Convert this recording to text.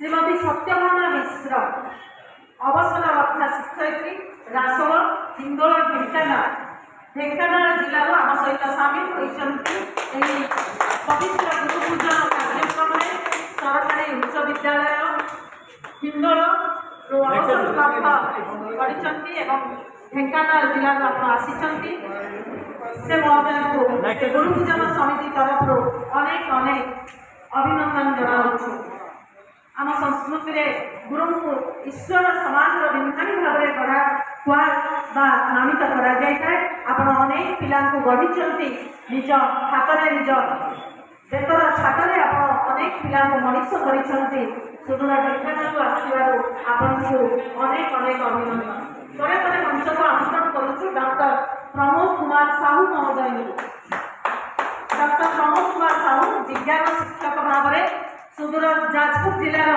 श्रीमती सत्यभामा मिश्र अवसर रक्षा शिक्षयित्री रासोल हिंदोल ढेंकानाल जिला आम सहित सामिल होती पवित्र गुरुपूजन कार्यक्रम में सरकारी उच्च विद्यालय हिंदोल अवसर प्राप्त ढेंकानाल जिला आसी से महोदय को गुरुपूजन समिति तरफ अनेक अनेक अभिनंदन जनाऊँ। आम संस्कृति में गुरु को ईश्वर समाज विज्ञानी भाव में गढ़ा नामित कर अनेक पिला गढ़ी निज हाथ में निज बेतर छाତରେ अनेक पिला मनीष कर सुदूर ढेंकानाल आपको अनेक अनेक अभिनंदन। पर मंच को आमंत्रण करुचु डॉक्टर प्रमोद कुमार साहू महोदय। डॉक्टर प्रमोद कुमार साहू विज्ञान शिक्षक भाव में सुदूर जाजपुर जिलार